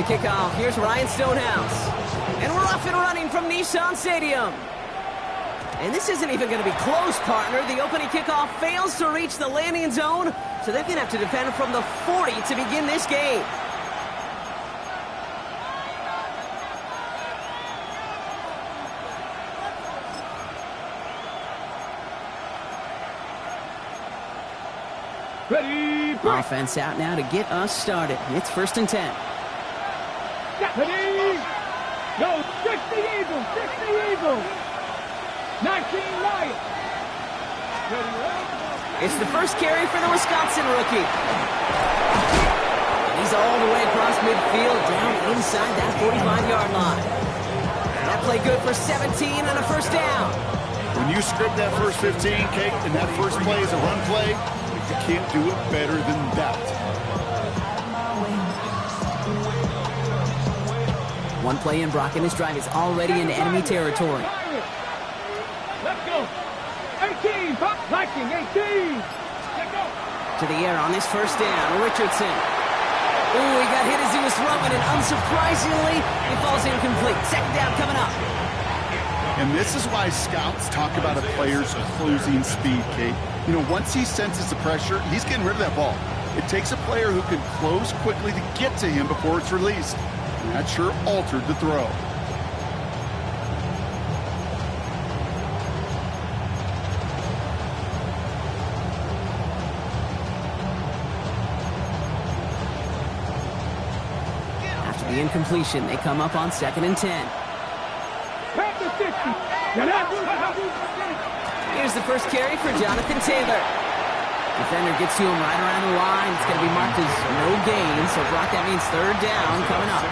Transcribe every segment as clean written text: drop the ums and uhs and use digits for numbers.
kickoff. Here's Ryan Stonehouse. And we're off and running from Nissan Stadium. And this isn't even going to be close, partner. The opening kickoff fails to reach the landing zone, so they're going to have to defend from the 40 to begin this game. Ready, break. Offense out now to get us started. It's 1st and 10. Ready, go, 60 Eagles, 60 Eagles. 19 Lions. It's the first carry for the Wisconsin rookie. He's all the way across midfield, down inside that 45-yard line. That play good for 17 and a first down. When you script that first 15, Kate, and that first play is a run play, you can't do it better than that. One play in, Brock, and his drive is already into enemy territory. Let's go. 18, Viking, 18. Let's go. To the air on this first down, Richardson. Ooh, he got hit as he was throwing, and unsurprisingly, he falls incomplete. Second down coming up. And this is why scouts talk about a player's closing speed, Kate. You know, once he senses the pressure, he's getting rid of that ball. It takes a player who can close quickly to get to him before it's released. And that sure altered the throw. The incompletion, they come up on 2nd and 10. Here's the first carry for Jonathan Taylor. Defender gets to him right around the line. It's going to be marked as no gain, so Brock, that means 3rd down coming up.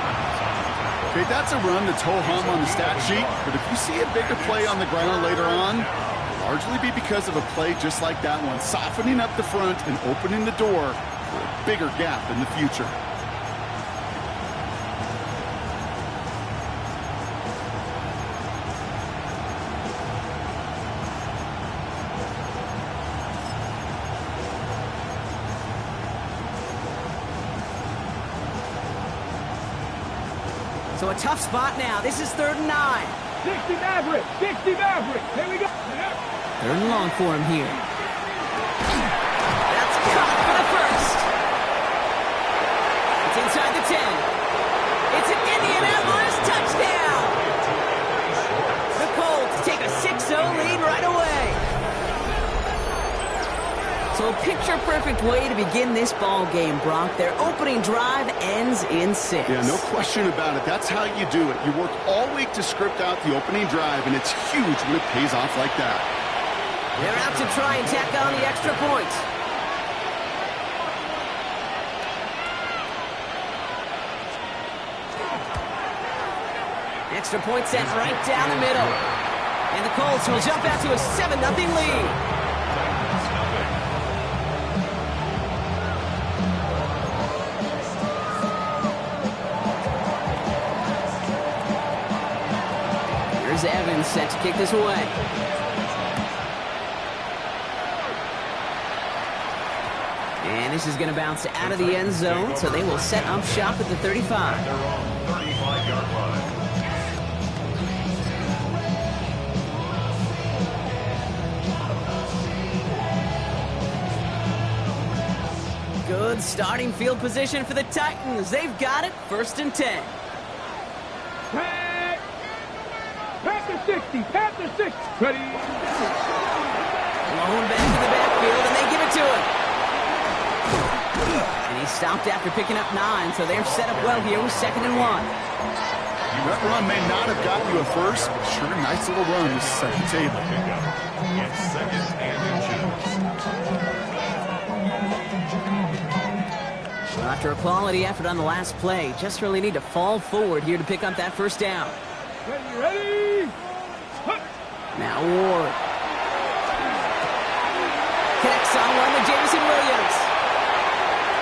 Okay, that's a run that's ho-hum on the stat sheet, but if you see a bigger play on the ground later on, it'll largely be because of a play just like that one, softening up the front and opening the door for a bigger gap in the future. So a tough spot now. This is 3rd and 9. 60 Maverick, 60 Maverick. Here we go. 3rd and long for him here. That's caught for the first. It's inside the 10. It's an Indianapolis touchdown. The Colts take a 6-0 lead right away. So a picture-perfect way to begin this ball game, Brock. Their opening drive ends in 6. Yeah, no question about it. That's how you do it. You work all week to script out the opening drive, and it's huge when it pays off like that. They're out to try and tack on the extra point. Extra point sent right down the middle. And the Colts will jump out to a 7-0 lead. Evans set to kick this away. And this is going to bounce out of the end zone, so they will set up shop at the 35. They're on 35-yard line. Good starting field position for the Titans. They've got it, 1st and 10. Panther 60, Panther 60. Ready. Blown back in the backfield, and they give it to him. And he stopped after picking up 9, so they're set up well here with 2nd and 1. That run may not have gotten you a first, but sure, nice little run to set the table. It's 2nd and inches. Well, after a quality effort on the last play, just really need to fall forward here to pick up that first down. Ready. Now Ward. Connects on one with Jameson Williams.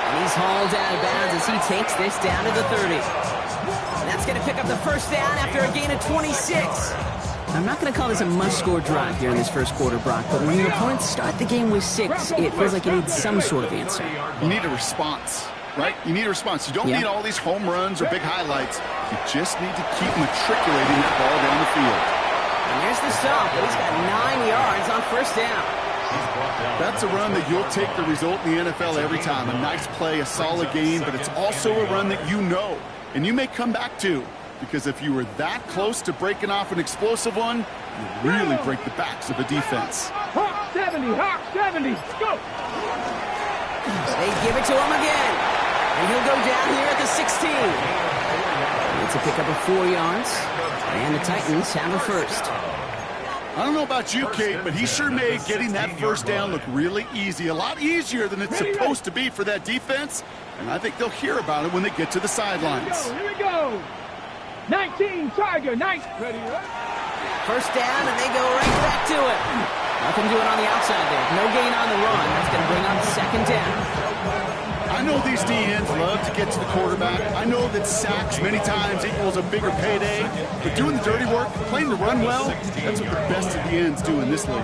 And he's hauled out of bounds as he takes this down to the 30. And that's going to pick up the first down after a gain of 26. I'm not going to call this a must-score drive here in this first quarter, Brock, but when your opponents start the game with 6, it feels like you need some sort of answer. You need a response. right? You need a response. You don't need all these home runs or big highlights. You just need to keep matriculating that ball down the field. And there's the stop, but he's got 9 yards on first down. That's a run that you'll take the result in the NFL every time. A nice play, a solid gain, but it's also a run that you know, and you may come back to, because if you were that close to breaking off an explosive one, you really break the backs of a defense. Hawk 70, Hawk 70, go! They give it to him again, and he'll go down here at the 16. It's a pickup of 4 yards, and the Titans have a first. I don't know about you, Kate, but he sure made getting that first down look really easy. A lot easier than it's supposed to be for that defense. And I think they'll hear about it when they get to the sidelines. Here we go. 19, Tiger, nice. Ready, right? First down, and they go right back to it. Nothing doing on the outside there. No gain on the run. That's going to bring up second down. I know these DNs love to get to the quarterback. I know that sacks many times equals a bigger payday. But doing the dirty work, playing the run well, that's what the best of the ends do in this league.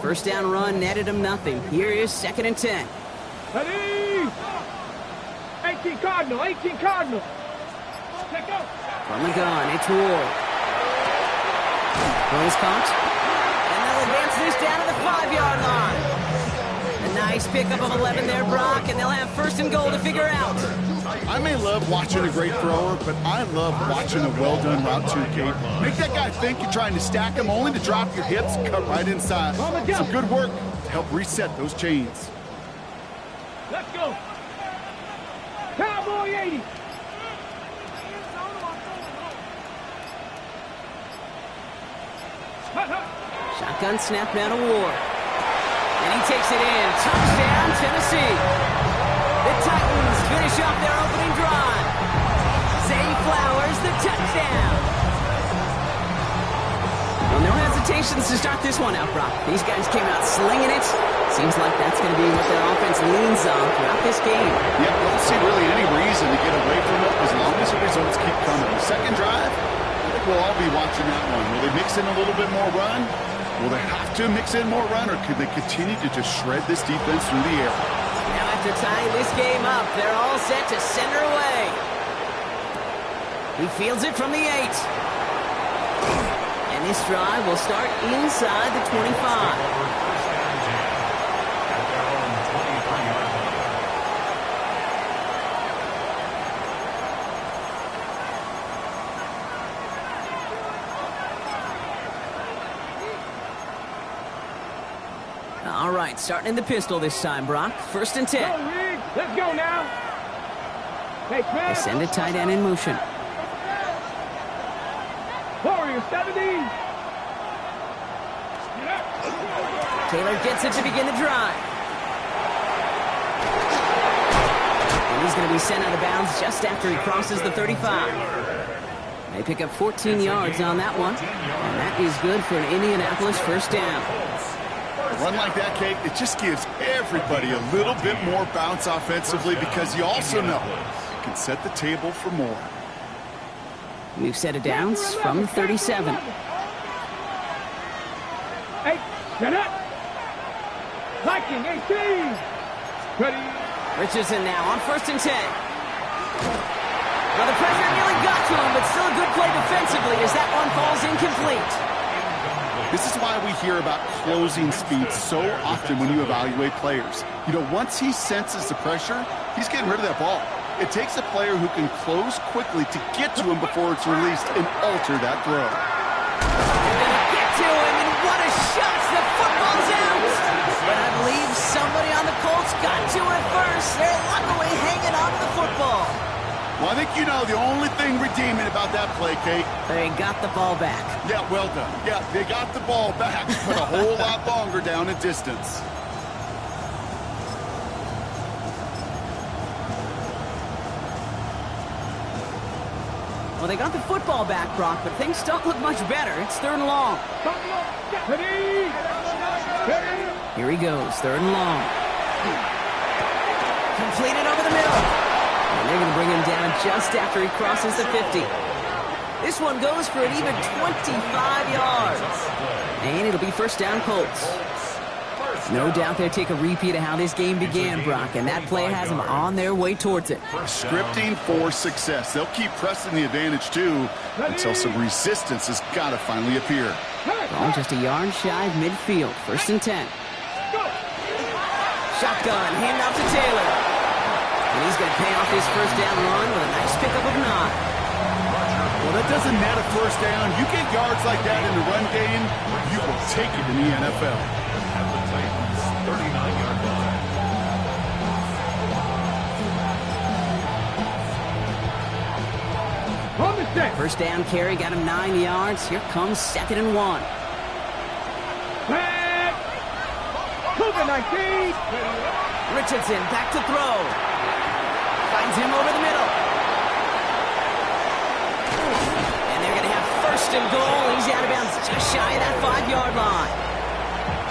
First down run netted him nothing. Here is 2nd and 10. Ready? 18 Cardinal, 18 Cardinal. Check out. From the gun, it's Ward. Ball's caught. And they'll advance this down to the 5-yard line. A nice pickup of 11 there, Brock, and they'll have first and goal to figure out. I may love watching a great thrower, but I love watching a well-done route too, Kate. Make that guy think you're trying to stack him, only to drop your hips and cut right inside. Some good work to help reset those chains. Let's go. Cowboy 80. Shotgun snap now to Ward. And he takes it in. Touchdown, Tennessee. The Titans finish off their opening drive. Zay Flowers, the touchdown. Well, no hesitations to start this one out, Brock. These guys came out slinging it. Seems like that's going to be what their offense leans on throughout this game. Yeah, don't see really any reason to get away from it as long as the results keep coming. The second drive, I think we'll all be watching that one. Will they mix in a little bit more run? Will they have to mix in more run, or could they continue to just shred this defense through the air? Now after tying this game up, they're all set to send her away. He fields it from the 8. And this drive will start inside the 25. All right, starting in the pistol this time, Brock. 1st and 10. Go, Riggs. Let's go now. Hey, They send a tight end in motion. Warrior 70. Taylor gets it to begin the drive. And he's going to be sent out of bounds just after he crosses the 35. They pick up 14 yards on that one. And that is good for an Indianapolis first down. A run like that, Kate, it just gives everybody a little bit more bounce offensively because you also know you can set the table for more. We've set it downs from the 37. Hey, get up. Viking 18. Ready. Richardson now on 1st and 10. Well, the pressure nearly got to him, but still a good play defensively as that one falls incomplete. This is why we hear about closing speed so often when you evaluate players. You know, once he senses the pressure, he's getting rid of that ball. It takes a player who can close quickly to get to him before it's released and alter that throw. They're going to get to him, and what a shot! The football's out! But I believe somebody on the Colts got to it first. They're luckily hanging on to the football. Well, I think you know the only thing redeeming about that play, Kate. They got the ball back. Yeah, well done. Yeah, they got the ball back, but a whole lot longer down in distance. Well, they got the football back, Brock, but things don't look much better. It's 3rd and long. Ready. Ready. Here he goes, 3rd and long. Completed over the middle. And they're going to bring him down just after he crosses the 50. This one goes for an even 25 yards. And it'll be first down Colts. No doubt they'll take a repeat of how this game began, Brock, and that play has them on their way towards it. Scripting for success. They'll keep pressing the advantage, too, until some resistance has got to finally appear. Ball just a yard shy of midfield. 1st and 10. Shotgun, hand off to Taylor. And he's going to pay off his first down run with a nice pickup of 9. Well, that doesn't net a first down. You get yards like that in the run game, you will take it in the NFL. At the Titans' 39-yard line. On the set. First down carry got him 9 yards. Here comes 2nd and 1. Back. Cougar 19. Richardson back to throw. Finds him over the middle. And they're going to have 1st and goal. He's out of bounds just shy of that 5-yard line.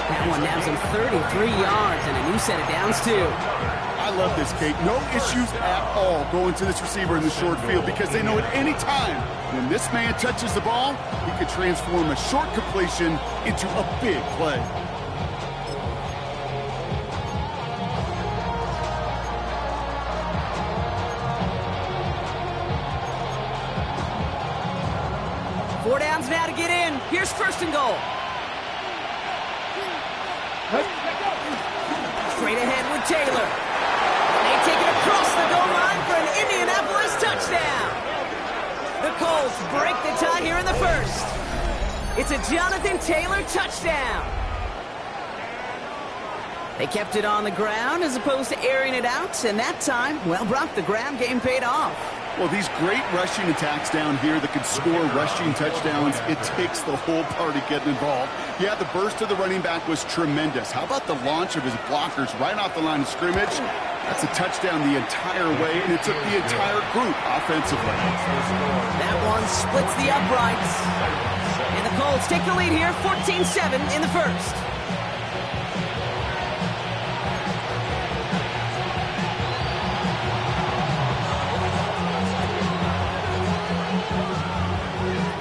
That one nabs him 33 yards and a new set of downs, too. I love this, Kate. No issues at all going to this receiver in the short field because they know at any time when this man touches the ball, he could transform a short completion into a big play. Four downs now to get in. Here's 1st and goal. Straight ahead with Taylor. And they take it across the goal line for an Indianapolis touchdown. The Colts break the tie here in the 1st. It's a Jonathan Taylor touchdown. They kept it on the ground as opposed to airing it out, and that time, well, Brock, the ground game paid off. Well, these great rushing attacks down here that can score rushing touchdowns, it takes the whole party getting involved. Yeah, the burst of the running back was tremendous. How about the launch of his blockers right off the line of scrimmage? That's a touchdown the entire way, and it took the entire group offensively. That one splits the uprights. And the Colts take the lead here, 14-7 in the 1st.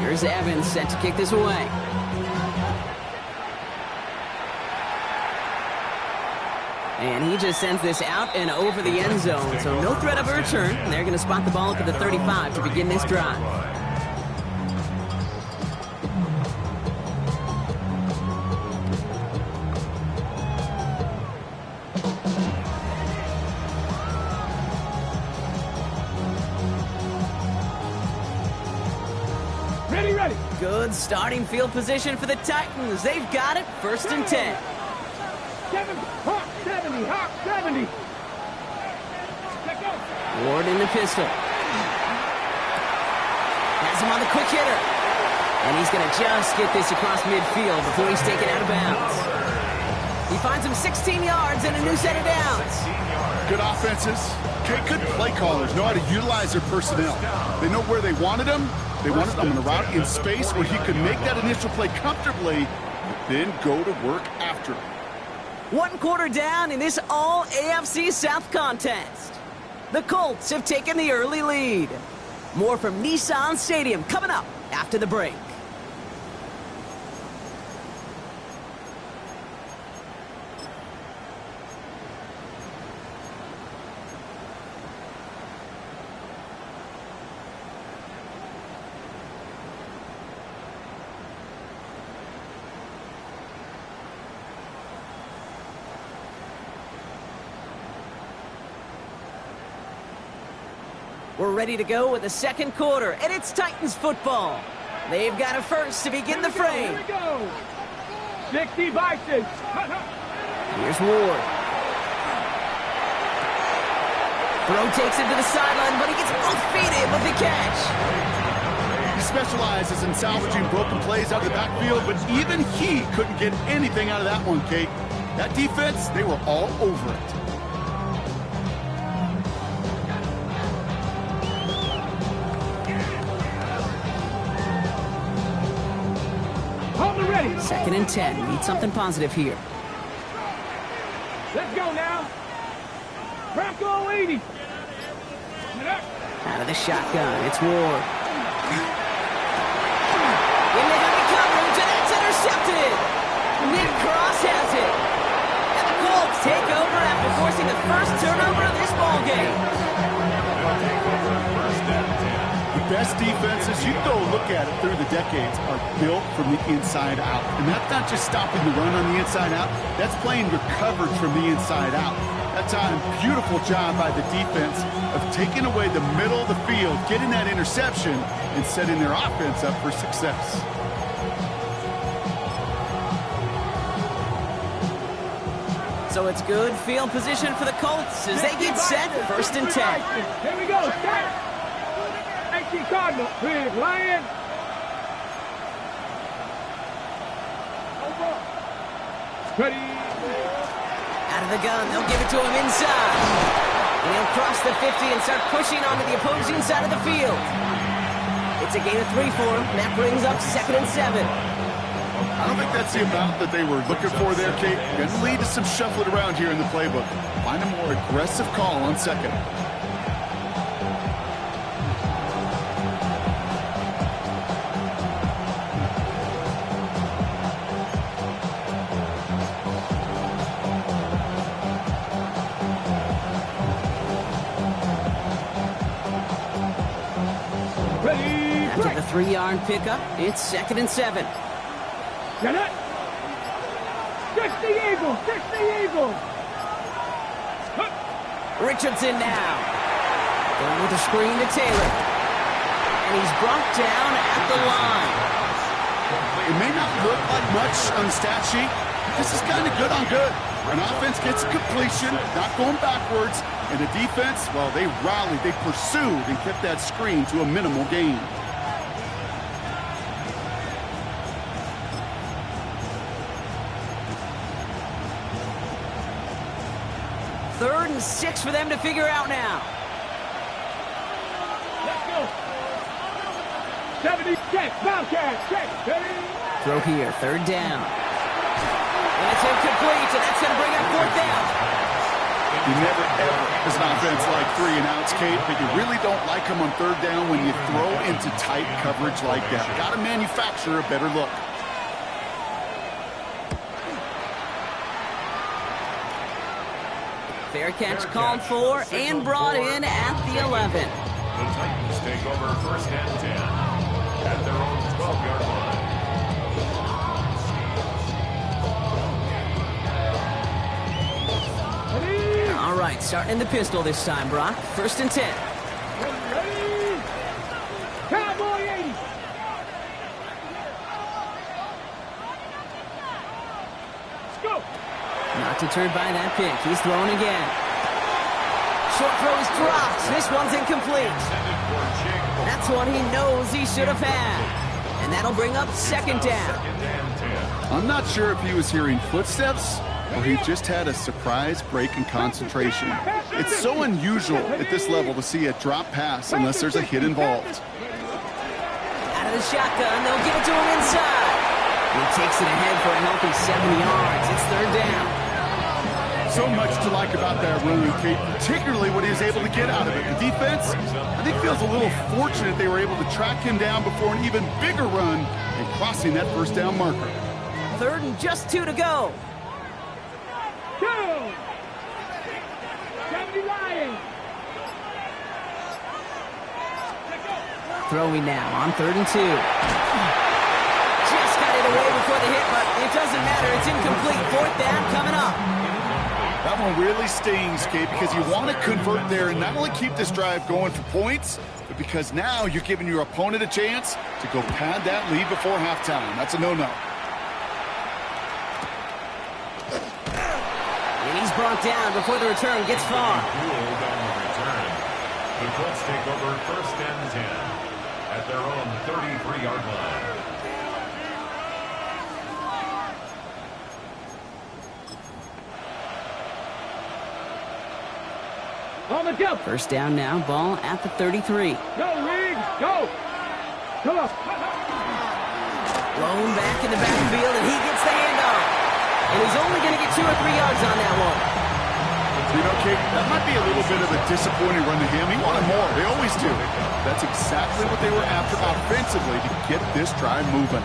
Here's Evans set to kick this away. And he just sends this out and over the end zone. So no threat of a return. They're going to spot the ball at the 35 to begin this drive. Ready. Good starting field position for the Titans. They've got it. 1st and 10. 70. Hawk 70. Hawk 70. Let go. Ward in the pistol. Has him on the quick hitter. And he's going to just get this across midfield before he's taken out of bounds. He finds him 16 yards and a new set of downs. Good offenses. Okay, good play callers know how to utilize their personnel. They know where they wanted him. They wanted him on a route in space where he could make that initial play comfortably, but then go to work after it. 1 quarter down in this all AFC South contest. The Colts have taken the early lead. More from Nissan Stadium coming up after the break. We're ready to go with the 2nd quarter, and it's Titans football. They've got a 1st to begin the frame. Here we go. 60 Bison. Here's Ward. Throw takes him to the sideline, but he gets both feet in with the catch. He specializes in salvaging broken plays out of the backfield, but even he couldn't get anything out of that one, Kate. That defense, they were all over it. Hold it ready. 2nd and 10. Need something positive here. Let's go now. Bronco 80. Out of the shotgun, it's Ward. intercepted. Nick Cross has it. And the Colts take over after forcing the first turnover of this ball game. They'll take over 1stAnd10. The best defenses, you go look at it through the decades, are built from the inside out. And that's not just stopping the run on the inside out. That's playing your coverage from the inside out. That time, beautiful job by the defense of taking away the middle of the field, getting that interception, and setting their offense up for success. So it's good field position for the Colts as they get set, 1st and 10. Here we go, start. 19 Cardinal, big Lion. Over. Ready. Out of the gun, they'll give it to him inside. And he'll cross the 50 and start pushing onto the opposing side of the field. It's a gain of 3 for him, and that brings up 2nd and 7. I don't think that's the amount that they were looking for there, Kate. Going to lead to some shuffling around here in the playbook. Find a more aggressive call on 2nd. After the 3-yard pickup, it's 2nd and 7. Get it. Fix the Eagles, fix the Eagles. Richardson now. Going with a screen to Taylor. And he's brought down at the line. It may not look like much on the stat sheet. This is kind of good on good. An offense gets a completion, not going backwards. And the defense, well, they rallied, they pursued, and kept that screen to a minimal gain. Third and 6 for them to figure out now. Let's go. 70, check, Bobcat, check, ready. Throw here, 3rd down. And it's incomplete, and that's going to bring up 4th down. You never, ever, as an offense, like 3 and outs, Kate, but you really don't like them on 3rd down when you throw into tight coverage like that. Got to manufacture a better look. Fair catch called for and brought in at the 11. The Titans take over 1stAnd10 at their own 12-yard line. All right, starting in the pistol this time, Brock. 1st and 10. Ready. Cowboy 80. Let's go. Not deterred by that pick. He's throwing again. Short throw is dropped. This one's incomplete. Intended for Jake. That's what he knows he should have had. And that'll bring up 2nd down. 2nd and 10. I'm not sure if he was hearing footsteps or he just had a surprise break in concentration. It's so unusual at this level to see a drop pass unless there's a hit involved. Out of the shotgun, they'll give it to him inside. He takes it ahead for a healthy 7 yards. It's 3rd down. So much to like about that run, Kate, particularly what he was able to get out of it. The defense, I think, feels a little fortunate they were able to track him down before an even bigger run and crossing that 1st down marker. 3rd and just 2 to go. 2. 70 Lions. Throwing now on 3rd and 2. Just got it away before the hit, but it doesn't matter. It's incomplete. 4th down coming up. That one really stings, Kate, because you want to convert there and not only keep this drive going for points, but because now you're giving your opponent a chance to go pad that lead before halftime. That's a no-no. And he's brought down before the return gets far. Ruled on the return. The Colts take over 1stAnd10 at their own 33-yard line. On the jump. 1st down now, ball at the 33. Go, Riggs, go. Come on. Blown back in the backfield, and he gets the handoff. And he's only going to get 2 or 3 yards on that one. You know, Kate, that might be a little bit of a disappointing run to him. He wanted more. They always do. That's exactly what they were after offensively to get this drive moving.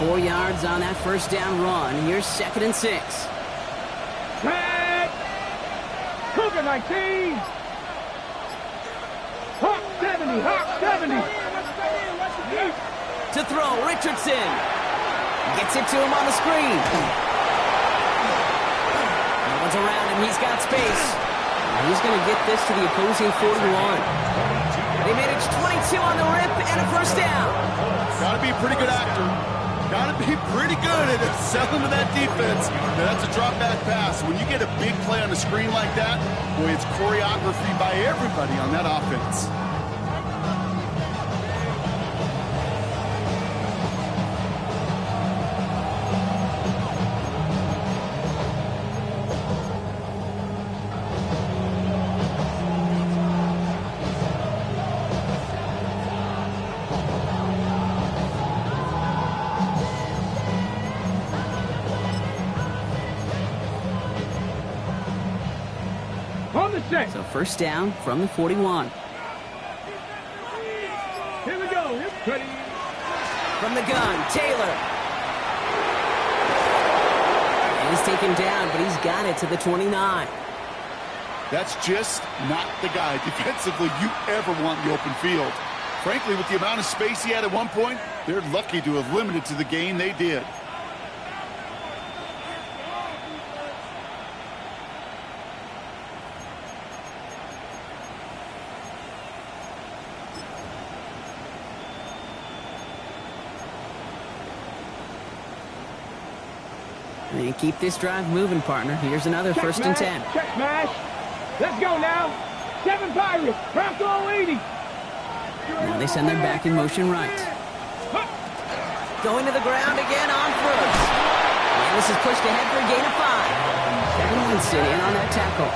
4 yards on that first down run. Here's 2nd and 6. Tag! Cougar 19! Hawk 70! Hawk 70! To throw, Richardson. Gets it to him on the screen. No one's around him. He's got space. He's going to get this to the opposing 41. They managed 22 on the rip and a first down. Got to be a pretty good actor. Got to be pretty good at selling to that defense. Now, that's a drop back pass. When you get a big play on the screen like that, boy, it's choreography by everybody on that offense. So first down from the 41. Here we go. Ready. From the gun, Taylor. And he's taken down, but he's got it to the 29. That's just not the guy defensively you ever want in the open field. Frankly, with the amount of space he had at one point, they're lucky to have limited to the gain they did. And keep this drive moving, partner. Here's another Check 1st and 10. Check smash. Let's go now. 7 Pirates. Bronco 80. Now they send their back in motion right. Going to the ground again on foot. And this is pushed ahead for a gain of 5. Kevin Winston in on that tackle.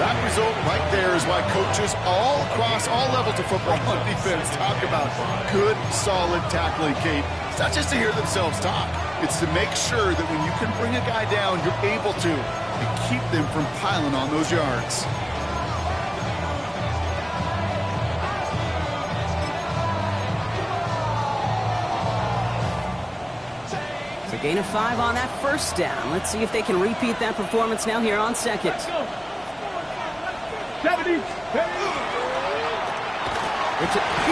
That result right there is why coaches all across all levels of football on defense talk about good, solid tackling, Kate. It's not just to hear themselves talk. It's to make sure that when you can bring a guy down, you're able to and keep them from piling on those yards. So gain of 5 on that first down. Let's see if they can repeat that performance now here on 2nd. 70. He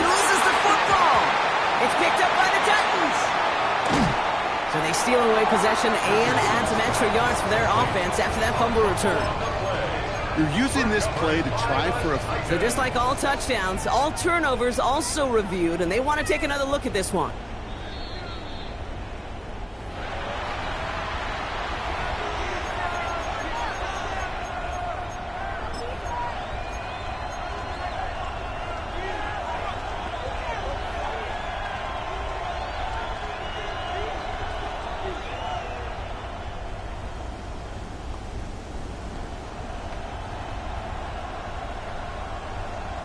loses the football. It's picked up by the Titans. So they steal away possession and add some extra yards for their offense after that fumble return. You're using this play to try for a... So just like all touchdowns, all turnovers also reviewed, and they want to take another look at this one.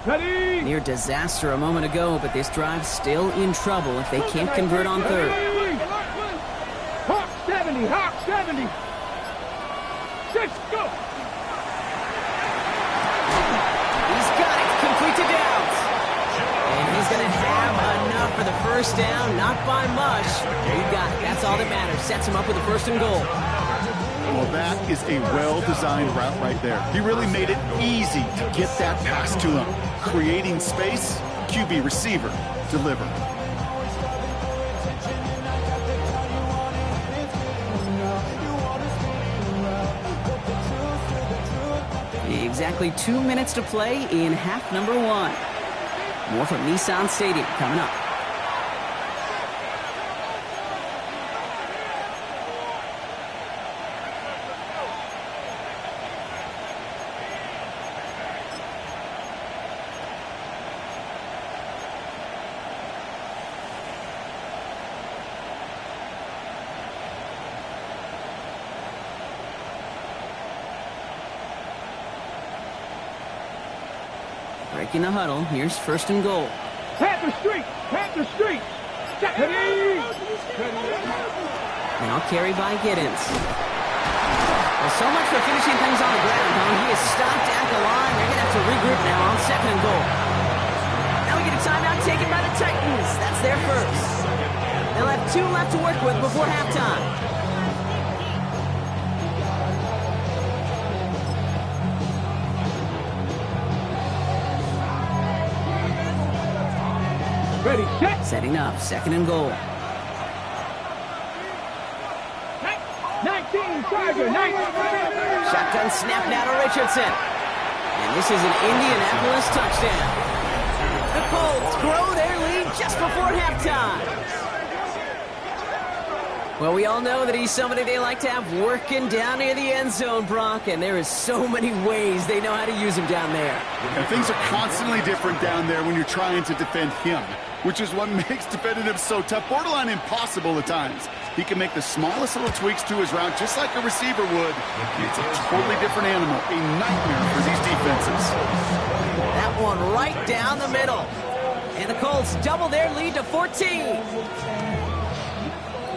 Ready. Near disaster a moment ago, but this drive's still in trouble if they can't convert on 3rd. Hawk 70. Hawk 70. 6, go. He's got it, complete to Downs. And he's going to have enough for the first down, not by much. You got it, that's all that matters. Sets him up with a 1st and goal. Well, that is a well-designed route right there. He really made it easy to get that pass to him. Creating space, QB receiver, deliver. Exactly 2 minutes to play in half number 1. More from Nissan Stadium coming up. Breaking the huddle. Here's 1st and goal. Panther Street. Panther Street. Ready. Now carry by Giddens. Well, so much for finishing things on the ground, huh? He is stopped at the line. They're going to have to regroup now on 2nd and goal. Now we get a timeout taken by the Titans. That's their first. They'll have 2 left to work with before halftime. Ready, set. Setting up, 2nd and goal. 19, Tiger, 19. Shotgun snap now to Richardson. And this is an Indianapolis touchdown. The Colts grow their lead just before halftime. Well, we all know that he's somebody they like to have working down near the end zone, Brock, and there is so many ways they know how to use him down there. And things are constantly different down there when you're trying to defend him, which is what makes defending him so tough, borderline impossible at times. He can make the smallest little tweaks to his route just like a receiver would. It's a totally different animal, a nightmare for these defenses. That one right down the middle. And the Colts double their lead to 14.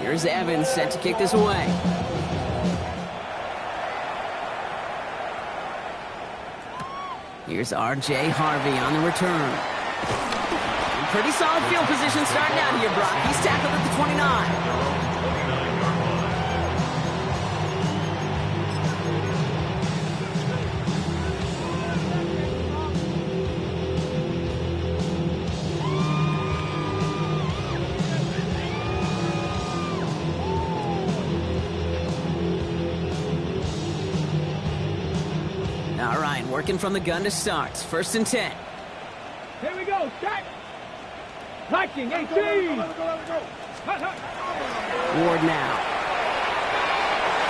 Here's Evans set to kick this away. Here's R.J. Harvey on the return. Pretty solid field position starting out here, Brock. He's tackled at the 29. All right, working from the gun to start. 1st and 10. Here we go, start. Viking, 18. Ward now.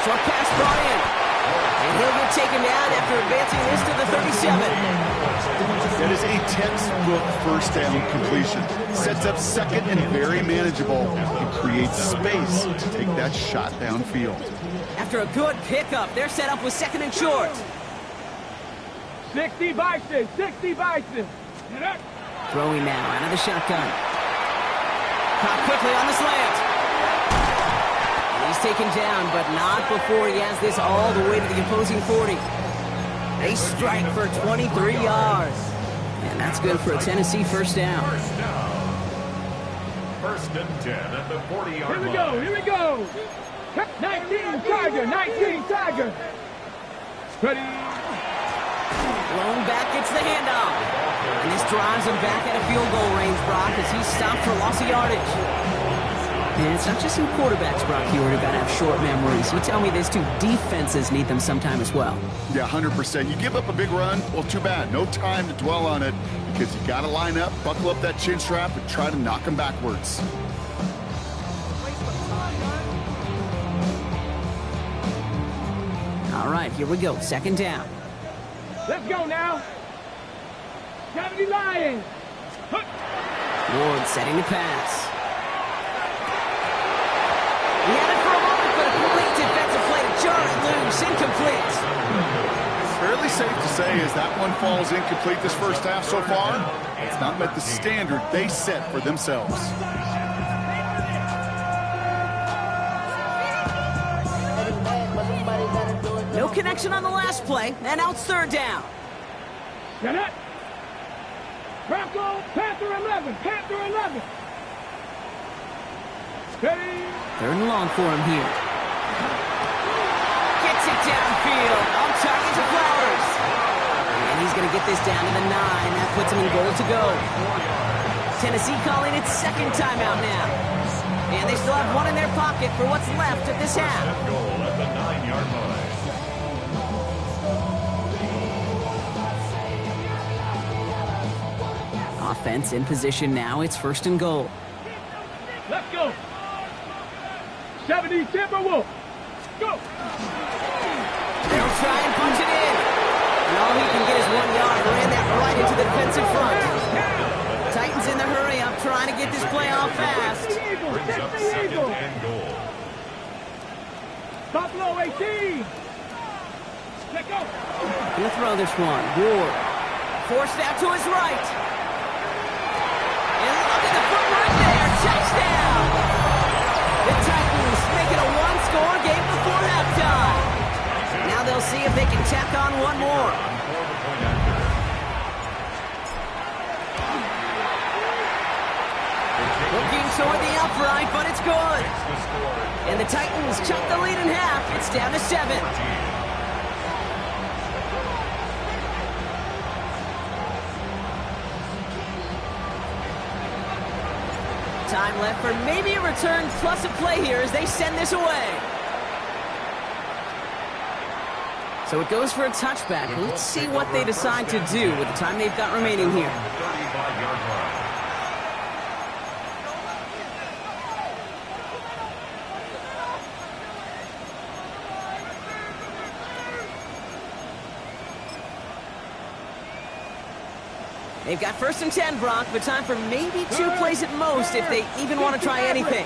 Short pass brought in. And he'll get taken down after advancing this to the 37. That is a textbook 1st down completion. Sets up 2nd and very manageable and creates space to take that shot downfield. After a good pickup, they're set up with 2nd and short. 60 Bison, 60 Bison. Throwing now out of the shotgun. Caught quickly on the slant. And he's taken down, but not before he has this all the way to the opposing 40. They strike for 23 yards. And that's good for a Tennessee 1st down. 1st and 10 at the 40-yard line. Here we go, here we go. 19 Tiger, 19 Tiger. Ready. Blown back gets the handoff. And this drives him back at a field goal range, Brock, as he's stopped for loss of yardage. And it's not just some quarterbacks, Brock, here who got to have short memories. You tell me this too, defenses need them sometime as well. Yeah, 100%. You give up a big run, well, too bad. No time to dwell on it because you got to line up, buckle up that chin strap, and try to knock them backwards. All right, here we go. 2nd down. Let's go now. 70 Lions. Ward setting the pass. He had it for a moment, but a complete defensive play to jar it loose. Incomplete. Fairly safe to say as that one falls incomplete this 1st half so far, it's not met the standard they set for themselves. No connection on the last play, and now it's 3rd down. Get it. Bronco, Panther 11, Panther 11. Ready. 3rd and long for him here. Gets it downfield. On target to Flowers. And he's going to get this down to the 9. That puts him in goal to go. Tennessee calling its 2nd timeout now. And they still have one in their pocket for what's left of this half. Goal at the 9-yard line. Offense in position now. It's 1st and goal. Let's go. 70 Timberwolves. Go. They'll try and punch it in. And all he can get is 1 yard. Ran that right into the defensive front. Titans in the hurry up, trying to get this play off fast. Brings up 2nd and goal. Buffalo 18. Let's go. Gonna throw this one. Ward. Forced out to his right. And look at the foot right there. Touchdown. The Titans make it a one-score game before halftime. Now they'll see if they can tack on one more. Looking toward the upright, but it's good. And the Titans chop the lead in half. It's down to 7. Time left for maybe a return plus a play here as they send this away. So it goes for a touchback. Let's see what they decide to do with the time they've got remaining here. They've got 1st and 10, Brock, but time for maybe 2 plays at most if they even want to try anything.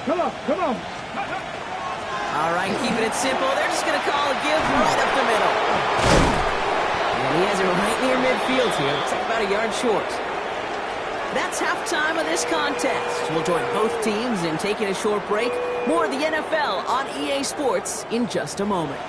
Come on, come on. All right, keeping it simple. They're just going to call a give right up the middle. And he has it right near midfield here. Looks like about a yard short. That's halftime of this contest. We'll join both teams in taking a short break. More of the NFL on EA Sports in just a moment.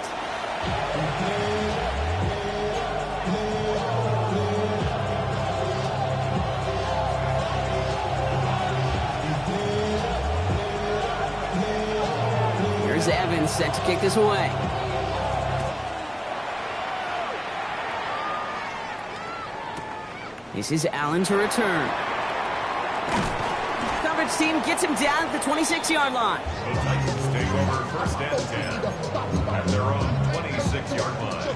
Evans set to kick this away. This is Allen to return. Coverage team gets him down at the 26-yard line. The Titans take over 1st and 10 at their own 26-yard line.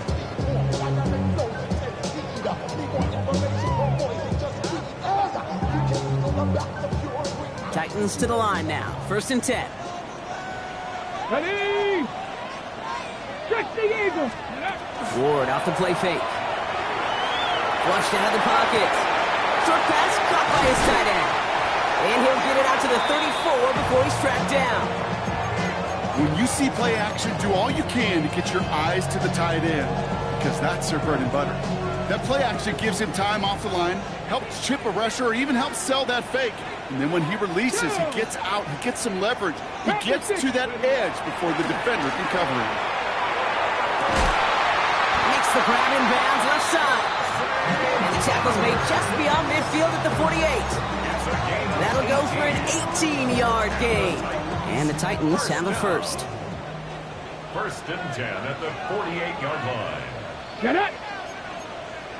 Titans to the line now. 1st and 10. Ready! Stretch the eagle! Ward off the play fake. Flushed out of the pocket. Short pass caught by his tight end. And he'll get it out to the 34 before he's tracked down. When you see play action, do all you can to get your eyes to the tight end, because that's their bread and butter. That play action gives him time off the line, helps chip a rusher, or even helps sell that fake. And then when he releases, he gets out, he gets some leverage. He gets to that edge before the defender can cover him. Makes the grab in bounds left side. And the tackle's made just beyond midfield at the 48. That'll go for an 18-yard gain. And the Titans have a first. 1st and 10 at the 48-yard line. Get it!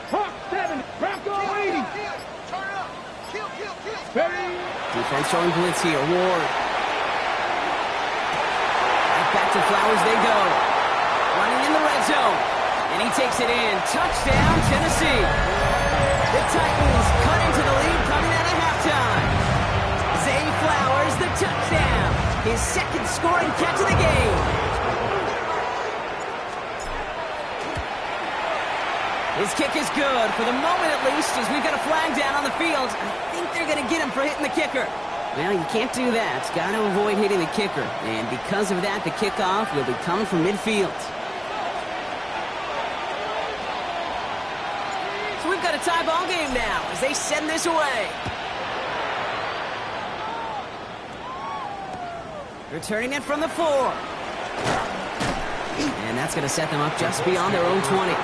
Hawk 7, Bronco 80. Defense showing blitz here. Ward. Right back to Flowers they go. Running in the red zone. And he takes it in. Touchdown, Tennessee. The Titans cut into the lead coming out of halftime. Zay Flowers, the touchdown. His second scoring catch of the game. His kick is good, for the moment at least, as we've got a flag down on the field. I think they're going to get him for hitting the kicker. Well, you can't do that. Got to avoid hitting the kicker. And because of that, the kickoff will be coming from midfield. So we've got a tie ball game now as they send this away. Returning it from the 4. And that's going to set them up just beyond their own 20.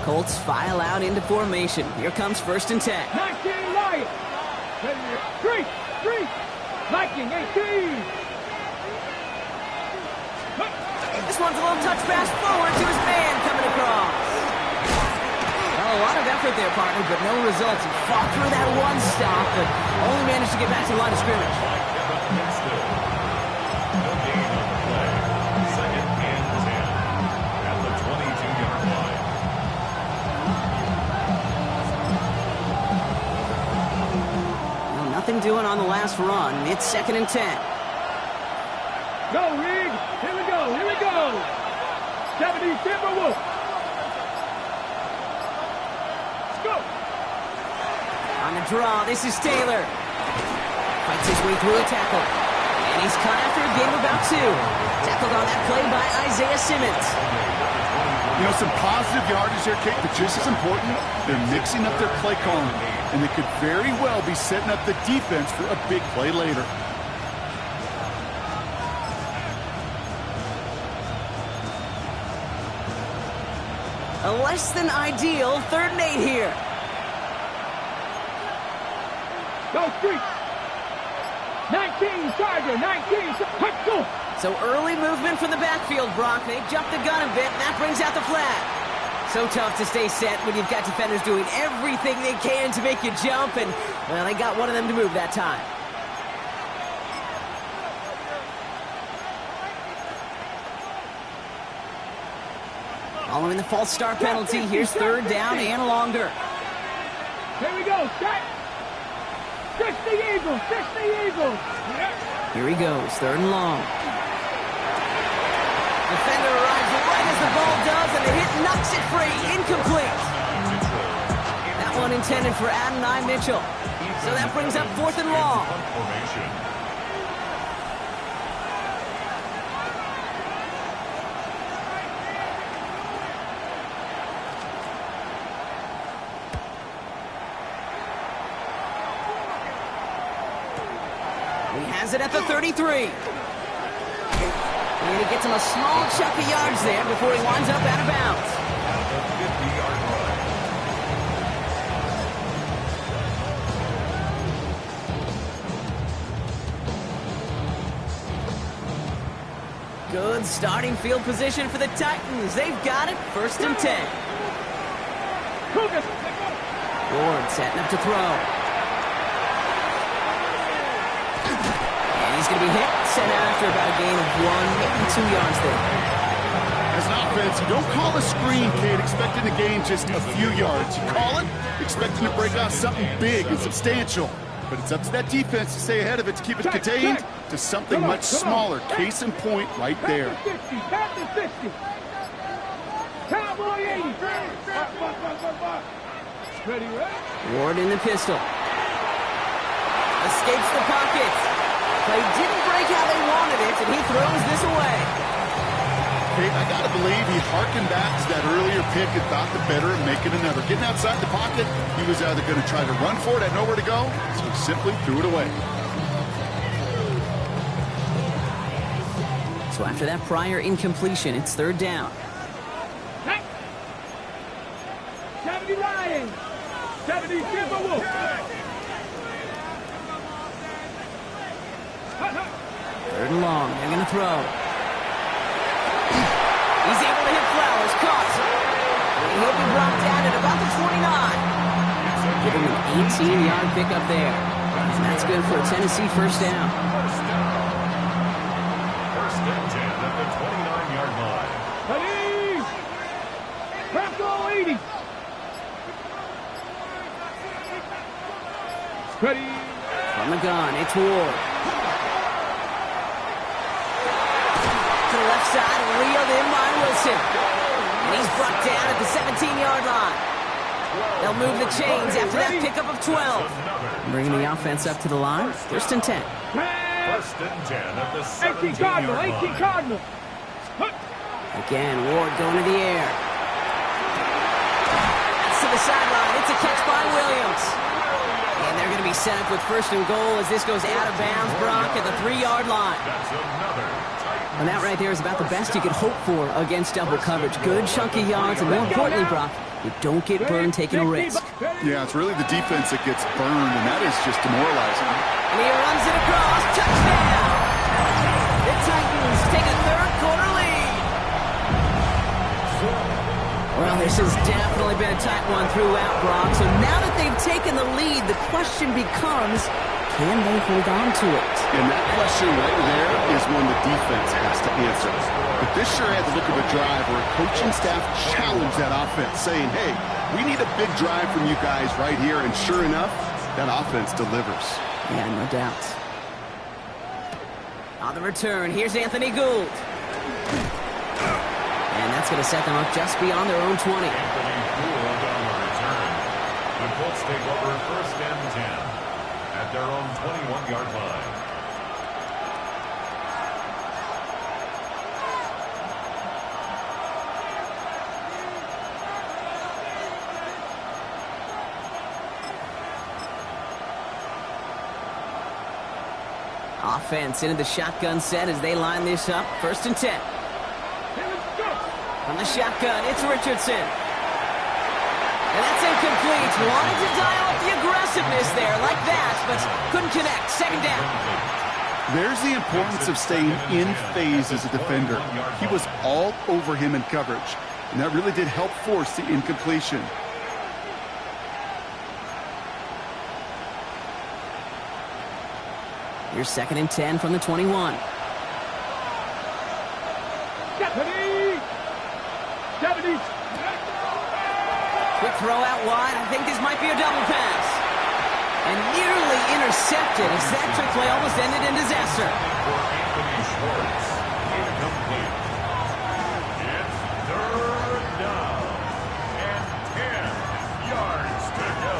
Colts file out into formation. Here comes 1st and 10. 19 Lions. 3. Viking 18. This one's a little touch pass forward to his man coming across. Well, a lot of effort there, partner, but no results. He fought through that one stop, but only managed to get back to the line of scrimmage. No gain on the play. 2nd and 10 at the 22-yard line. Well, nothing doing on the last run. It's 2nd and 10. Go, Reed. Here we go. 70 Timberwolves. Let's go. On the draw, this is Taylor. Fights his way through a tackle. And he's caught after a gain of about 2. Tackled on that play by Isaiah Simmons. You know, some positive yardage there, Kate, but just as important, they're mixing up their play calling, and they could very well be setting up the defense for a big play later. A less than ideal 3rd and 8 here. Go street. 19 Charger, 19. Let's go. So early movement from the backfield, Brock. They jumped the gun a bit, and that brings out the flag. So tough to stay set when you've got defenders doing everything they can to make you jump, and, well, they got one of them to move that time. Following the false start penalty, here's 3rd down and longer. Here we go. Set. 60 Eagles. 60 Eagles. Here he goes, 3rd and long. Defender arrives right as the ball does, and the hit knocks it free. Incomplete. That one intended for Adonai Mitchell. So that brings up 4th and long. He has it at the 33. And he gets him a small chunk of yards there before he winds up out of bounds. At the 50-yard line. Good starting field position for the Titans. They've got it, 1st and 10. Ward setting up to throw. He's going to be hit, sent out after about a gain of 1, maybe 2 yards there. As an offense, you don't call a screen, Kate, expecting to gain just a few yards. You call it expecting to break out something big and substantial. But it's up to that defense to stay ahead of it, to keep it contained to something much smaller. Case in point right there. Captain 60. Cowboy 80. Ready, ready? Ward in the pistol. Escapes the pocket. Play didn't break how they wanted it, and he throws this away. Hey, I got to believe he harkened back to that earlier pick and thought the better of making another. Getting outside the pocket, he was either going to try to run for it, had nowhere to go, so he simply threw it away. So after that prior incompletion, it's 3rd down. 70 Lions. 70 Silver Wolf. 3rd and long. They're going to throw. He's able to hit Flowers. Caught. And he'll be brought down at about the 29. Give him an 18-yard pickup there. And that's good for a Tennessee 1st down. 1st and 10 at the 29-yard line. Ready? Bronco 80. Ready? From the gun, it's Ward. To the left side, reeled in by Wilson. And he's brought down at the 17-yard line. They'll move the chains after that pickup of 12. Bringing the offense up to the line. 1st and 10. 1st and 10 at the 18 Cardinal. 17-yard 18 line. Cardinal. Again, Ward going to the air. That's to the sideline. It's a catch by Williams. And they're going to be set up with 1st and goal as this goes out of bounds, Brock, at the 3-yard line. That's another. And that right there is about the best you could hope for against double coverage. Good chunky yards, and more importantly, Brock, you don't get burned taking a risk. Yeah, it's really the defense that gets burned, and that is just demoralizing. And he runs it across. Touchdown! The Titans take a 3rd quarter lead. Well, this has definitely been a tight one throughout, Brock. So now that they've taken the lead, the question becomes, can they hold on to it? And that question right there is one the defense has to answer. But this sure had the look of a drive where a coaching staff challenged that offense, saying, hey, we need a big drive from you guys right here. And sure enough, that offense delivers. Yeah, no doubt. On the return, here's Anthony Gould. And that's going to set them up just beyond their own 20. Anthony Gould on the return. The Colts take over 1st and 10 at their own 21-yard line. Offense into the shotgun set as they line this up. 1st and 10. From the shotgun, it's Richardson. And that's incomplete. Wanted to dial up the aggressiveness there like that, but couldn't connect. 2nd down. There's the importance of staying in phase as a defender. He was all over him in coverage, and that really did help force the incompletion. Here's 2nd and 10 from the 21. Quick throw out wide. I think this might be a double pass. And nearly intercepted as that trick play almost ended in disaster. For Anthony Schwartz, incomplete. It's 3rd down and 10 yards to go.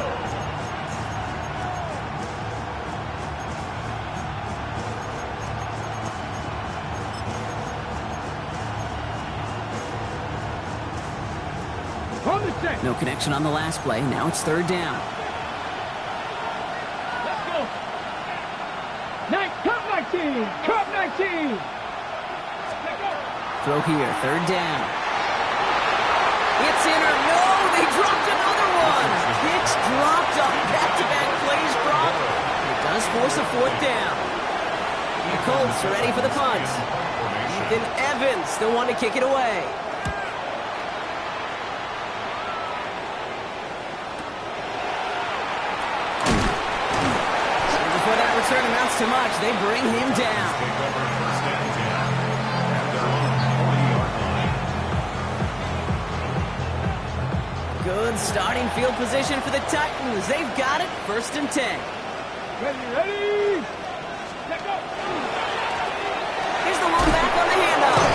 No connection on the last play. Now it's 3rd down. Let's go. Cup 19. Cup 19. Throw here. 3rd down. It's in or no. They dropped another one. Hicks dropped on back-to-back plays drop. It does force a 4th down. The Colts are ready for the punt. Ethan Evans, the one to kick it away. Return amounts to much. They bring him down. Take over 1st and 10 at their own 40-yard line. Good starting field position for the Titans. They've got it. 1st and 10. Ready. Let go. Here's the one back on the handoff.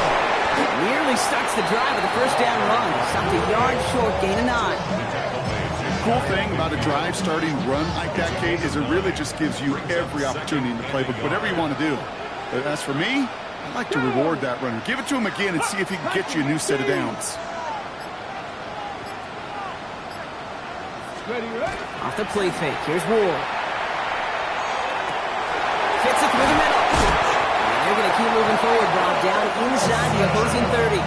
Nearly starts the drive with a 1st down run. Stopped a yard short, gain of 9. The cool thing about a drive starting run like that, Kate, is it really just gives you every opportunity in the playbook, whatever you want to do. But as for me, I like to reward that runner. Give it to him again and see if he can get you a new set of downs. Off the play fake. Here's Ward. Fits it through the middle. And they're going to keep moving forward, Bob, down inside the opposing 30.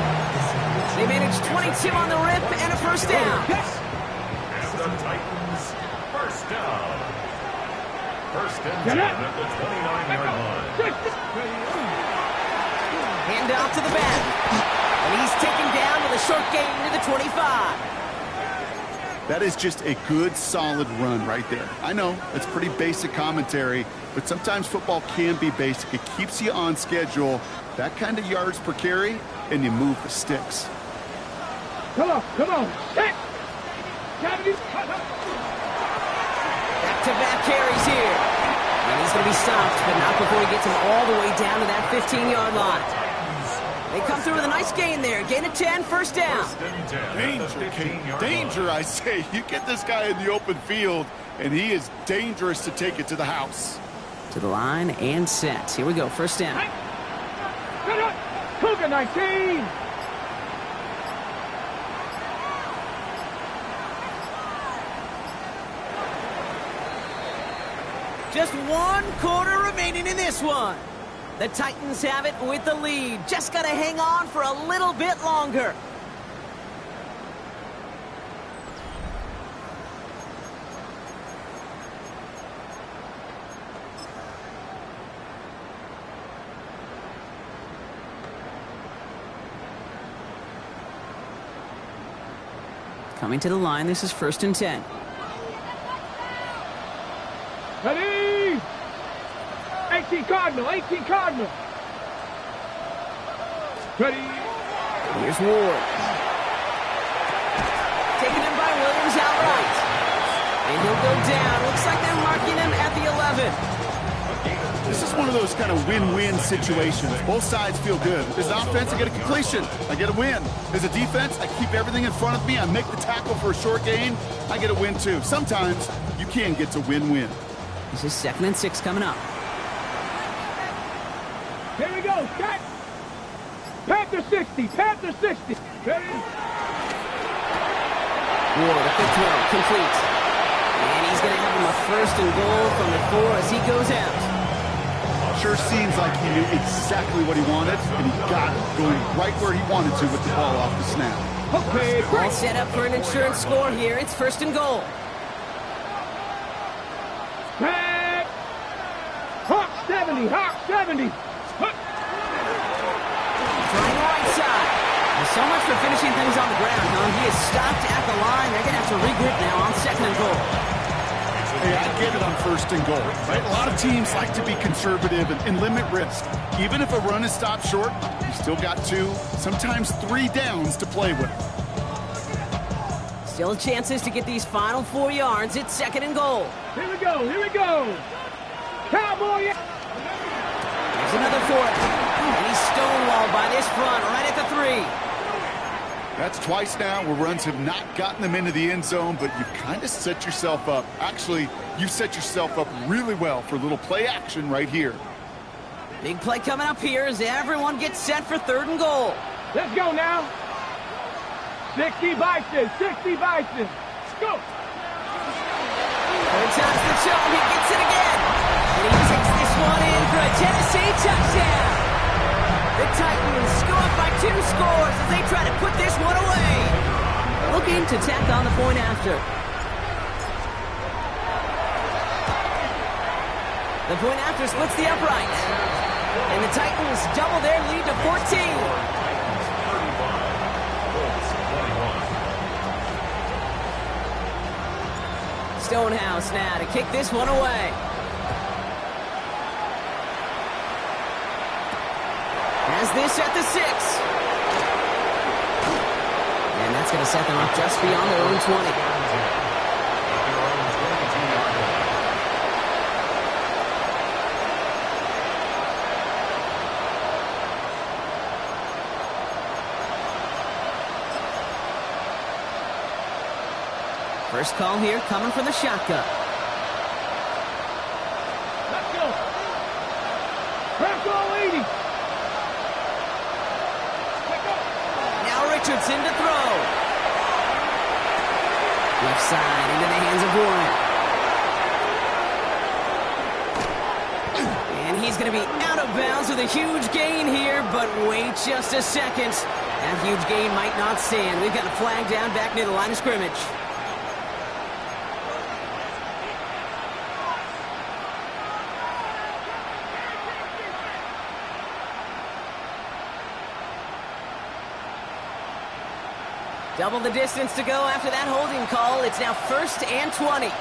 They managed 22 on the rip and a 1st down. The Titans, 1st down. 1st and 10 at the 29-yard line. Hand off to the back. And he's taken down with a short gain to the 25. That is just a good, solid run right there. I know, it's pretty basic commentary, but sometimes football can be basic. It keeps you on schedule. That kind of yards per carry, and you move the sticks. Come on. Set. Back-to-back carries here. And he's going to be stopped, but not before he gets him all the way down to that 15-yard line. They come through with a nice gain there. Gain of 10, 1st down. Danger, Kate. Danger, I say. You get this guy in the open field, and he is dangerous to take it to the house. To the line and set. Here we go, 1st down. Cougar 19. Just 1 quarter remaining in this one. The Titans have it with the lead. Just got to hang on for a little bit longer. Coming to the line, this is 1st and 10. Ready! 18 Cardinal. Ready! Here's Ward. Taken in by Williams outright. And he'll go down. Looks like they're marking him at the 11. This is one of those kind of win-win situations. Both sides feel good. As an offense, I get a completion. I get a win. As a defense, I keep everything in front of me. I make the tackle for a short gain. I get a win, too. Sometimes you can get to win-win. This is 2nd and 6 coming up. Here we go. Cut. Panther 60. Ready? Ward, a quick throw, complete. And he's going to have him a 1st and goal from the 4 as he goes out. sure seems like he knew exactly what he wanted, and he got it, going right where he wanted to with the ball off the snap. Okay, All set up for an insurance score here. It's 1st and goal. Back. Hawk 70, Hawk 70. Huck. Trying right side. Well, so much for finishing things on the ground, huh? He is stopped at the line. They're going to have to regroup now on 2nd and goal. Hey, I get it on 1st and goal, right? A lot of teams like to be conservative and limit risk. Even if a run is stopped short, you still got 2, sometimes 3 downs to play with. Still chances to get these final 4 yards. It's 2nd and goal. Here we go, here we go. Cowboy. There's another 4th. And he's stonewalled by this front right at the 3. That's twice now where runs have not gotten them into the end zone, but you've kind of set yourself up. Actually, you've set yourself up really well for a little play action right here. Big play coming up here as everyone gets set for 3rd and goal. Let's go now. 60 Bison, 60 Bison. Go. 3rd time's the charm. He gets it again. And he takes this one in for a Tennessee touchdown. The Titans go up by 2 scores as they try to put this one away. Looking to tack on the point after. The point after splits the upright. And the Titans double their lead to 14. Stonehouse now to kick this one away. Has this at the 6. And that's going to set them up just beyond their own 20. First call here coming from the shotgun. Let's go. Crack all 80. Richardson to throw. Left side into the hands of Warren. And he's going to be out of bounds with a huge gain here, but wait just a second. That huge gain might not stand. We've got a flag down back near the line of scrimmage. Double the distance to go after that holding call. It's now 1st and 20.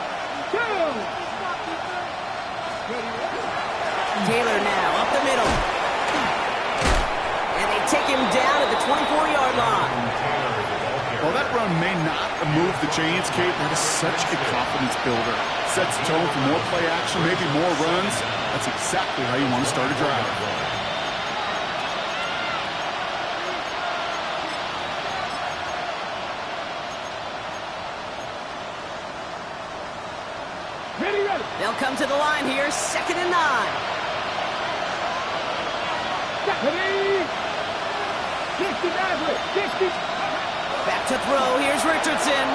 Taylor now up the middle. And they take him down at the 24-yard line. Well, that run may not move the chains, Kate. That is such a confidence builder. Sets the tone for more play action, maybe more runs. That's exactly how you want to start a drive. They'll come to the line here, 2nd and 9. Back to throw, here's Richardson.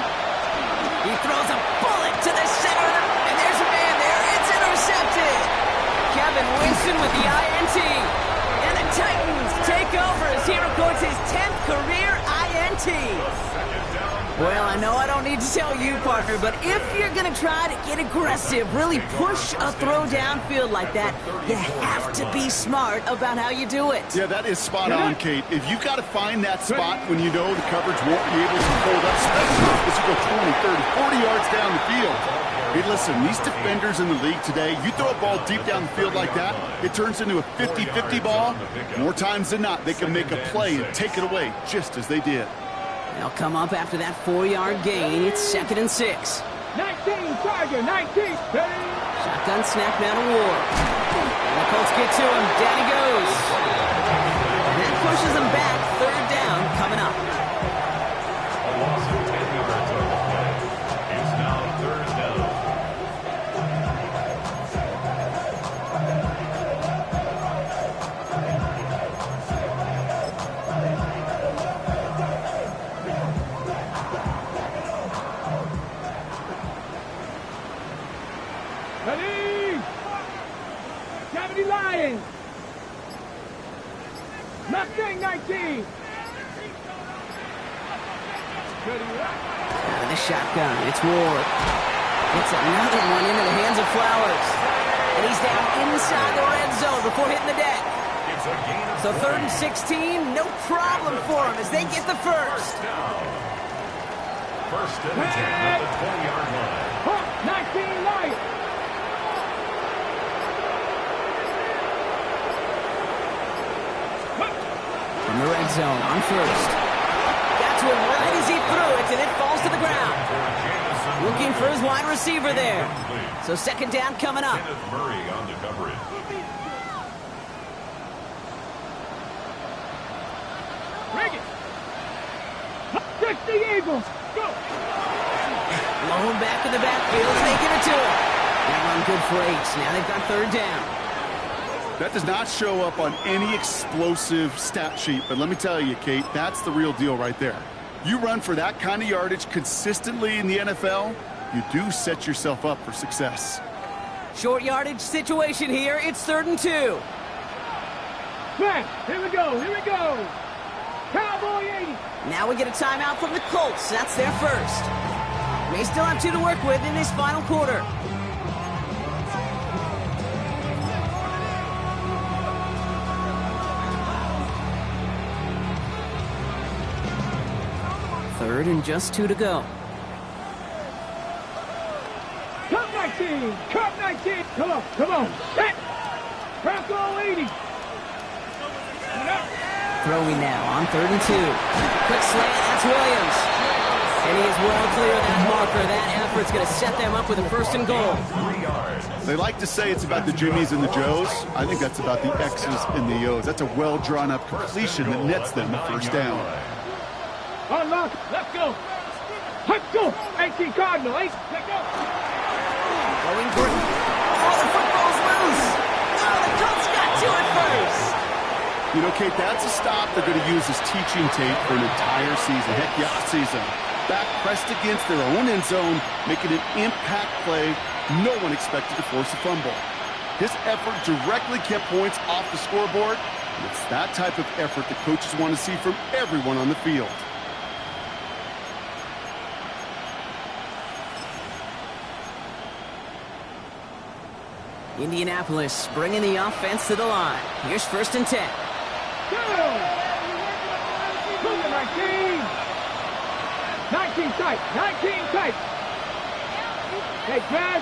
He throws a bullet to the center, and there's a man there. It's intercepted. Kevin Winston with the INT. And the Titans take over as he records his 10th career INT. Well, I know I don't need to tell you, partner, but if you're going to try to get aggressive, really push a throw downfield like that, you have to be smart about how you do it. Yeah, that is spot on, Kate. If you've got to find that spot when you know the coverage won't be able to hold up, especially as you go 20, 30, 40 yards down the field. Hey, listen, these defenders in the league today, you throw a ball deep down the field like that, it turns into a 50-50 ball. More times than not, they can make a play and take it away, just as they did. They'll come up after that 4-yard gain. It's 2nd and 6. 19, Tiger, 19. Shotgun snap now to Ward. And the Colts get to him. Down he goes. And that pushes him back. 3rd down coming up. A loss of 10 yards on the play. It's now 3rd down. Ready? 70 Lions. Mustang 19. Out of the shotgun, it's Ward. It's another one into the hands of Flowers. And he's down inside the red zone before hitting the deck. It's a gain of So 3rd and 16, no problem for him as they get the first. down. 1st and 10 at the 20-yard line. 19 Lions. From the red zone on 1st. That's one right as he threw it, and it falls to the ground. Looking for his wide receiver there. So 2nd down coming up. Kenneth Murray on the coverage. Bring it. Touch the Eagles. Go. Blown back in the backfield, taking it to him. That run good for 8. Now they've got 3rd down. That does not show up on any explosive stat sheet, but let me tell you, Kate, that's the real deal right there. You run for that kind of yardage consistently in the NFL, you do set yourself up for success. Short yardage situation here. It's 3rd and 2. Man, here we go. Here we go. Cowboy 80. Now we get a timeout from the Colts. That's their first. They still have 2 to work with in this final quarter. Third and just 2 to go. Cup 19. Cup 19. Come on. Come on. Set. Bronco 80. Throwing now on 3rd and 2. Quick slant, that's Williams. And he is well clear of that marker. That effort's going to set them up with a 1st and goal. 3 yards. They like to say it's about the Jimmies and the Joes. I think that's about the X's and the O's. That's a well-drawn-up completion that nets them the 1st down. Unlock. Let's go. Let's go. 18 Cardinal. 8. Let's go. Going for it. Oh, the football's loose. Oh, the Colts got to it first. You know, Kate, that's a stop they're going to use as teaching tape for an entire season. Heck yeah, season. Back pressed against their own end zone, making an impact play no one expected to force a fumble. His effort directly kept points off the scoreboard, and it's that type of effort that coaches want to see from everyone on the field. Indianapolis bringing the offense to the line. Here's 1st and 10. Go. Move to 19. 19 tight. 19 tight. Hey, pass.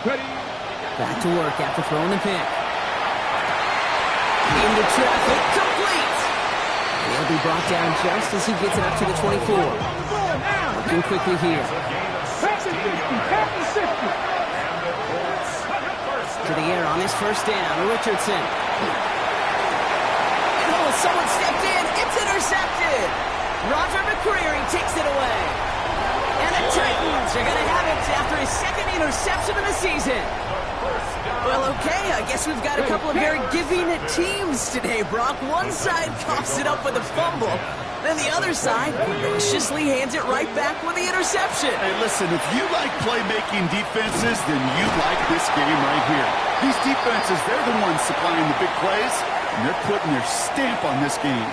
Ready. Back to work after throwing the pick. Into traffic, complete. And he'll be brought down just as he gets it up to the 24. Looking quickly here. Pass it 50. Pass it 50. To the air on his 1st down, Richardson. Oh, someone stepped in. It's intercepted. Roger McCreary takes it away. And the Titans are going to have it after his 2nd interception of the season. Well, okay, I guess we've got a couple of very giving teams today, Brock. One side coughs it up with a fumble, then the other side graciously hands it right back with the interception. Hey, listen, if you like playmaking defenses, then you like this game right here. These defenses, they're the ones supplying the big plays, and they're putting their stamp on this game.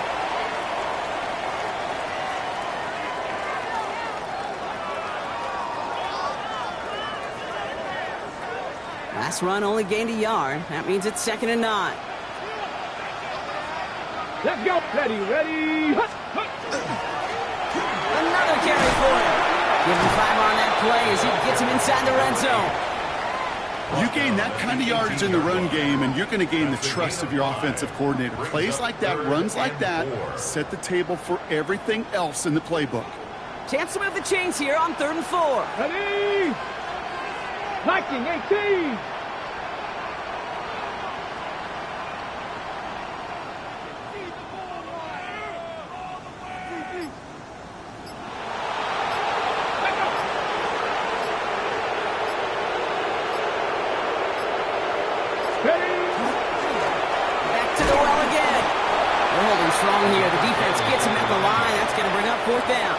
Last run only gained a yard. That means it's 2nd and 9. Let's go. Ready, ready. Another carry for him. Give him 5 on that play as he gets him inside the red zone. You gain that kind of yardage in the run game, and you're going to gain the trust of your offensive coordinator. Plays like that, runs like that, set the table for everything else in the playbook. Chance to move the chains here on 3rd and 4. Ready. Viking 18. Back to the well again. They're holding strong here. The defense gets him at the line. That's going to bring up 4th down.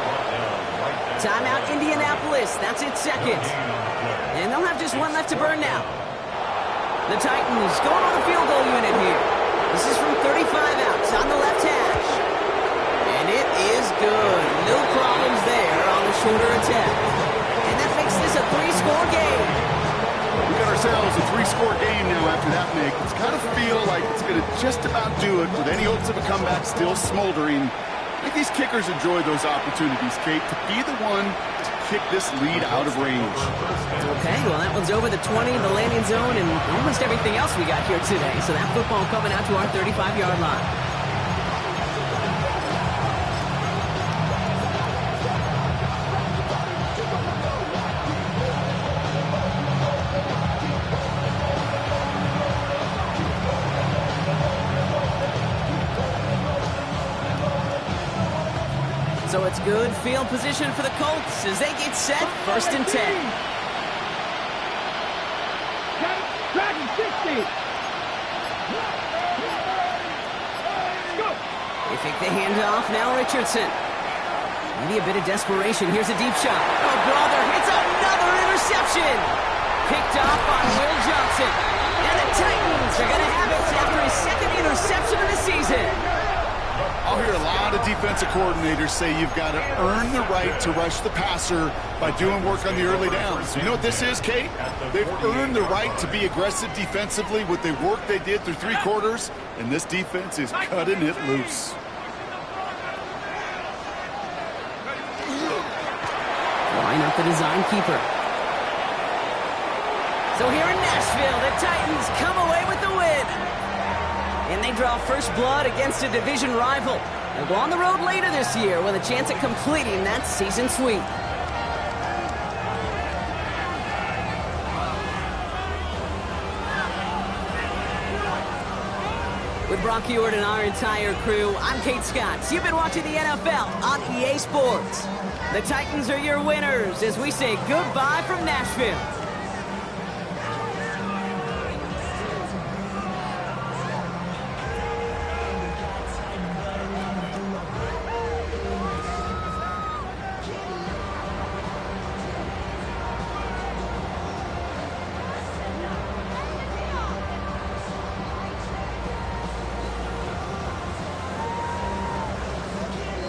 Timeout, Indianapolis. That's its second. And they'll have just one left to burn now. The Titans going on the field goal unit here. This is from 35 out on the left hash. And it is good. No problems there on the shorter attack. And that makes this a 3-score game. We got ourselves a 3-score game now after that make. It's kind of feel like it's going to just about do it with any hopes of a comeback still smoldering. I think these kickers enjoy those opportunities, Kate, to be the one to kick this lead out of range. Okay, well, that one's over the 20, the landing zone, and almost everything else we got here today. So that football coming out to our 35-yard line. So it's good field position for the Colts as they get set, 1st and 10. Dragon 60. Go. They take the handoff, now Richardson. Maybe a bit of desperation. Here's a deep shot. Oh, brother, it's another interception. Picked off on Will Johnson. And the Titans are going to have it after his second interception of the season. I'll hear a lot of defensive coordinators say you've got to earn the right to rush the passer by doing work on the early downs. You know what this is, Kate? They've earned the right to be aggressive defensively with the work they did through 3 quarters, and this defense is cutting it loose. Line up the design keeper. So here in Nashville, the Titans come away with the win. And they draw first blood against a division rival. They'll go on the road later this year with a chance at completing that season sweep. With Brock Ewart and our entire crew, I'm Kate Scott. You've been watching the NFL on EA Sports. The Titans are your winners as we say goodbye from Nashville.